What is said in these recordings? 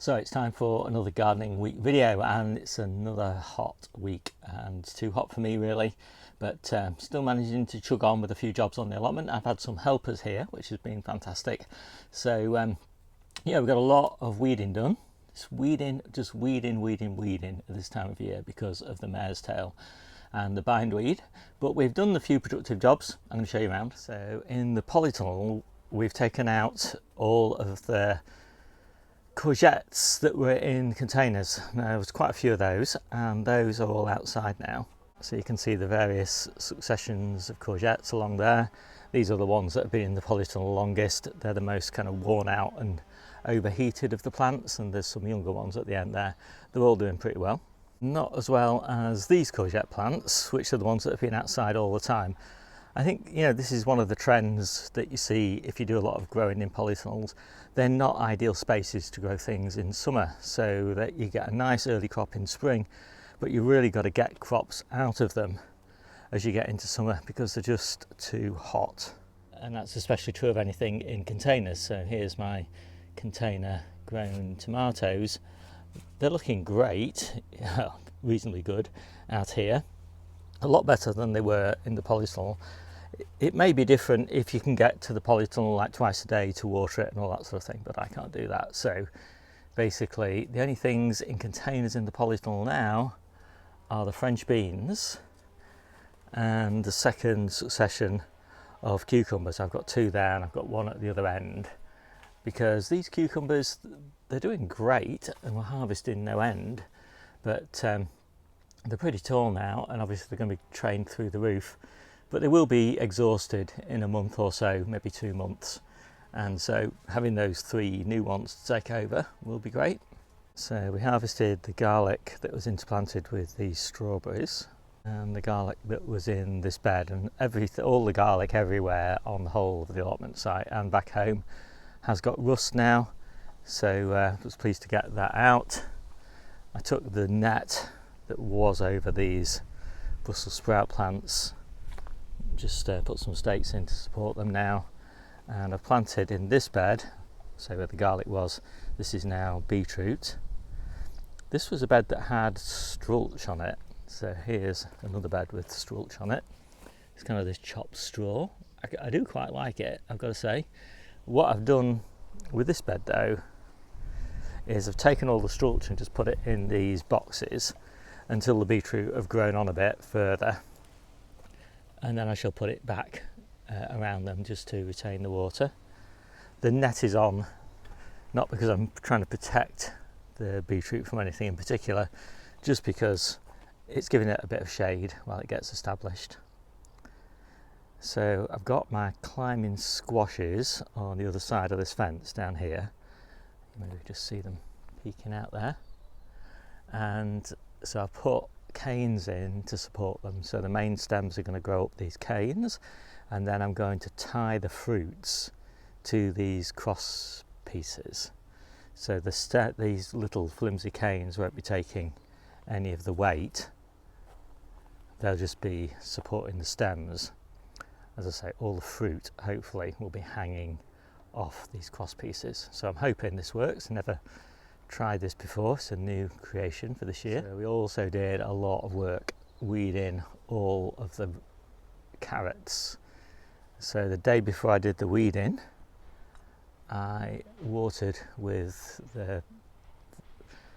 So it's time for another gardening week video, and it's another hot week, and too hot for me really, but still managing to chug on with a few jobs on the allotment. I've had some helpers here, which has been fantastic. So yeah, we've got a lot of weeding done. It's weeding, just weeding at this time of year because of the mare's tail and the bindweed, but we've done a few productive jobs. I'm going to show you around. So in the polytunnel, we've taken out all of the courgettes that were in containers. Now, there was quite a few of those, and those are all outside now. So you can see the various successions of courgettes along there. These are the ones that have been in the polytunnel longest. They're the most kind of worn out and overheated of the plants, and there's some younger ones at the end there. They're all doing pretty well. Not as well as these courgette plants, which are the ones that have been outside all the time. I think, you know, this is one of the trends that you see if you do a lot of growing in polytunnels. They're not ideal spaces to grow things in summer, so that you get a nice early crop in spring, but you really got to get crops out of them as you get into summer because they're just too hot. And that's especially true of anything in containers. So here's my container grown tomatoes. They're looking great, reasonably good out here. A lot better than they were in the polytunnel. It may be different if you can get to the polytunnel like twice a day to water it and all that sort of thing, but I can't do that. So basically the only things in containers in the polytunnel now are the French beans and the second succession of cucumbers. I've got two there and I've got one at the other end, because these cucumbers, they're doing great and we're harvesting no end, but they're pretty tall now, and obviously they're going to be trained through the roof, but they will be exhausted in a month or so, maybe 2 months. And so having those 3 new ones to take over will be great. So we harvested the garlic that was interplanted with these strawberries, and the garlic that was in this bed, and all the garlic everywhere on the whole of the allotment site and back home has got rust now. So I was pleased to get that out. I took the net that was over these Brussels sprout plants, just put some stakes in to support them now, and I've planted in this bed, so where the garlic was, this is now beetroot. This was a bed that had strulch on it, so here's another bed with strulch on it. It's kind of this chopped straw. I do quite like it, I've got to say. What I've done with this bed though is I've taken all the strulch and just put it in these boxes until the beetroot have grown on a bit further, and then I shall put it back around them just to retain the water. The net is on not because I'm trying to protect the beetroot from anything in particular, just because it's giving it a bit of shade while it gets established. So I've got my climbing squashes on the other side of this fence down here. Maybe just see them peeking out there, and so I've put canes in to support them. So the main stems are going to grow up these canes, and then I'm going to tie the fruits to these cross pieces. So these little flimsy canes won't be taking any of the weight. They'll just be supporting the stems. As I say, all the fruit hopefully will be hanging off these cross pieces. So I'm hoping this works. Never tried this before, it's a new creation for this year. So we also did a lot of work weeding all of the carrots. So the day before I did the weeding, I watered with the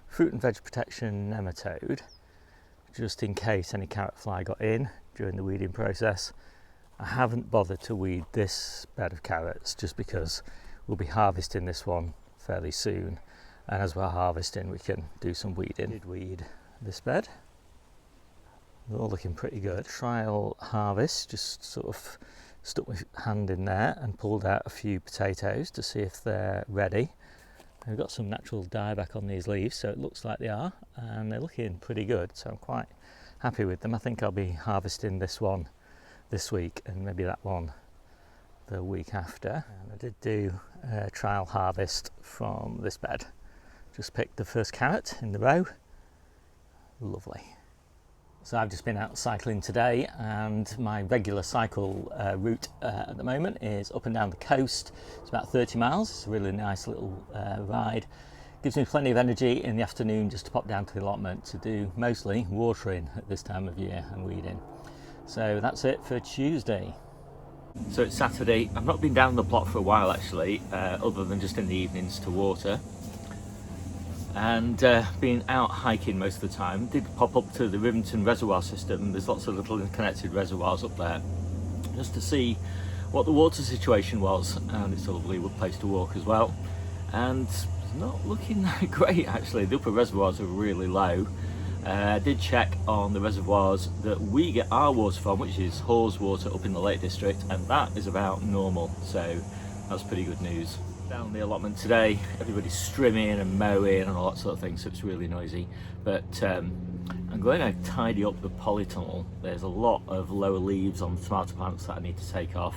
fruit and veg protection nematode, just in case any carrot fly got in during the weeding process. I haven't bothered to weed this bed of carrots just because we'll be harvesting this one fairly soon, and as we're harvesting we can do some weeding. I did weed this bed. They're all looking pretty good. Trial harvest, just sort of stuck my hand in there and pulled out a few potatoes to see if they're ready. We've got some natural dieback on these leaves, so it looks like they are, and they're looking pretty good, so I'm quite happy with them. I think I'll be harvesting this one this week and maybe that one the week after. And I did do a trial harvest from this bed. Just picked the first carrot in the row. Lovely. So I've just been out cycling today, and my regular cycle route at the moment is up and down the coast. It's about 30 miles. It's a really nice little ride. gives me plenty of energy in the afternoon just to pop down to the allotment to do mostly watering at this time of year and weeding. So that's it for Tuesday. So it's Saturday. I've not been down the plot for a while actually, other than just in the evenings to water. And been out hiking most of the time. Did pop up to the Rivington reservoir system. There's lots of little connected reservoirs up there, just to see what the water situation was, and it's a lovely place to walk as well. And it's not looking that great actually. The upper reservoirs are really low. I did check on the reservoirs that we get our water from, which is Hawes water up in the Lake District, and that is about normal, so that's pretty good news. Down the allotment today, everybody's strimming and mowing and all that sort of thing, so it's really noisy. But I'm going to tidy up the polytunnel. There's a lot of lower leaves on the tomato plants that I need to take off.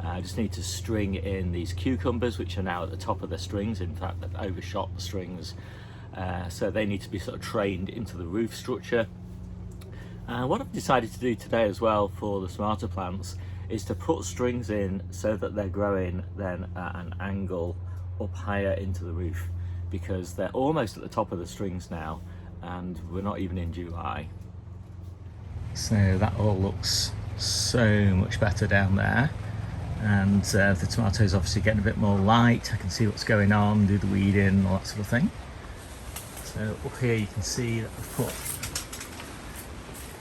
I just need to string in these cucumbers, which are now at the top of their strings. In fact, they've overshot the strings. So they need to be sort of trained into the roof structure. What I've decided to do today as well for the tomato plants is to put strings in so that they're growing then at an angle up higher into the roof, because they're almost at the top of the strings now and we're not even in July. So that all looks so much better down there, and the tomatoes obviously getting a bit more light. I can see what's going on, do the weeding and all that sort of thing. So up here you can see that I've put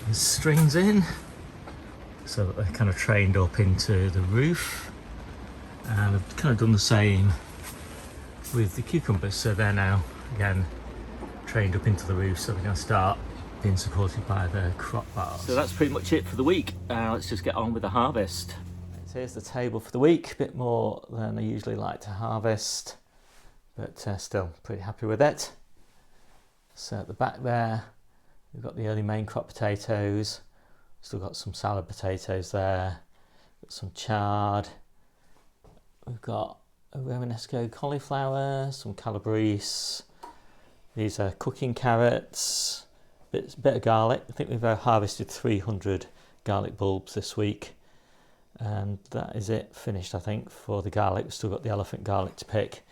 the strings in so that they're kind of trained up into the roof, and I've kind of done the same with the cucumbers, so they're now again trained up into the roof, so they're going to start being supported by the crop bars. So that's pretty much it for the week. Let's just get on with the harvest. So here's the table for the week, a bit more than I usually like to harvest, but still pretty happy with it. So at the back there we've got the early main crop potatoes, still got some salad potatoes there, got some chard, we've got a Romanesco cauliflower, some calabrese, these are cooking carrots, bit of garlic. I think we've harvested 300 garlic bulbs this week, and that is it finished I think for the garlic. We've still got the elephant garlic to pick.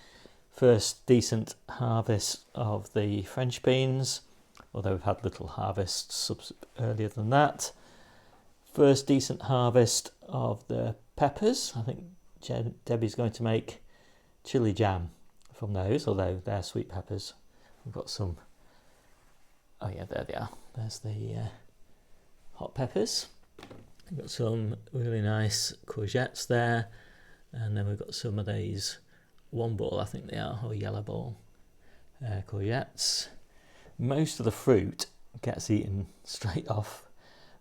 First decent harvest of the French beans, although we've had little harvests earlier than that. First decent harvest of the peppers. I think Debbie's going to make chili jam from those, although they're sweet peppers. We've got some, oh yeah, there they are. There's the hot peppers. We've got some really nice courgettes there, and then we've got some of these one ball, I think they are, or yellow ball courgettes. Most of the fruit gets eaten straight off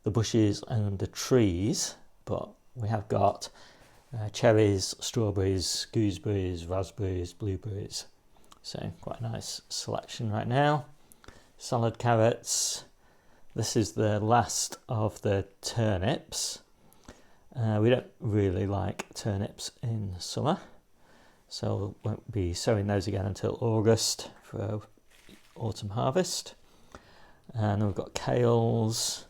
the bushes and the trees, but we have got cherries, strawberries, gooseberries, raspberries, blueberries, so quite a nice selection right now. Salad carrots. This is the last of the turnips. We don't really like turnips in summer, so we won't be sowing those again until August for autumn harvest. And then we've got kales,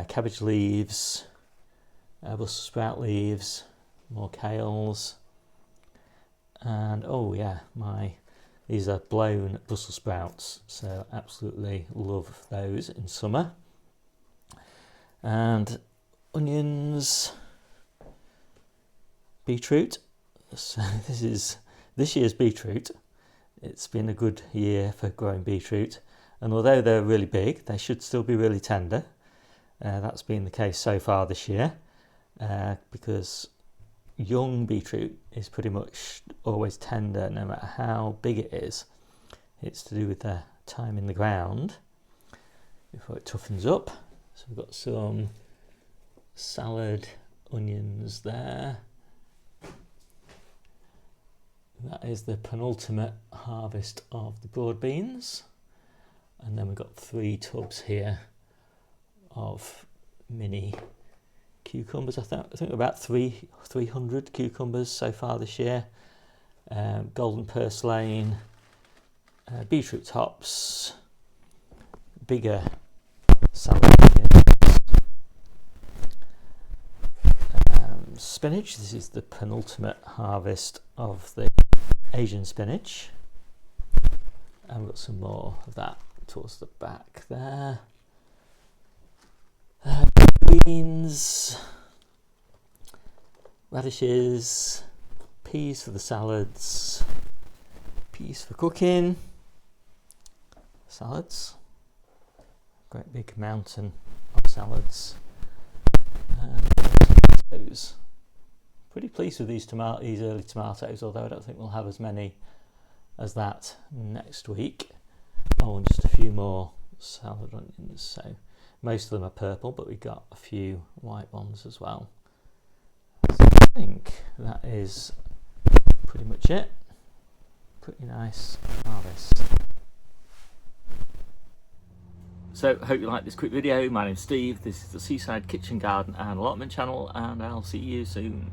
cabbage leaves, Brussels sprout leaves, more kales, and oh yeah, these are blown Brussels sprouts, so absolutely love those in summer. And onions, beetroot. So this is this year's beetroot. It's been a good year for growing beetroot, and although they're really big, they should still be really tender. That's been the case so far this year, because young beetroot is pretty much always tender no matter how big it is. It's to do with the time in the ground before it toughens up. So we've got some salad onions there. That is the penultimate harvest of the broad beans, and then we've got 3 tubs here of mini cucumbers. I think about 300 cucumbers so far this year. Golden purslane, beetroot tops, bigger salad spinach. This is the penultimate harvest of the Asian spinach. And we've got some more of that towards the back there. Beans, radishes, peas for the salads, peas for cooking, salads, great big mountain of salads, and tomatoes. Pretty pleased with these early tomatoes, although I don't think we'll have as many as that next week. Oh, and just a few more salad onions. So most of them are purple, but we've got a few white ones as well. So I think that is pretty much it. Pretty nice harvest. So hope you like this quick video. My name's Steve. This is the Seaside Kitchen Garden and Allotment channel, and I'll see you soon.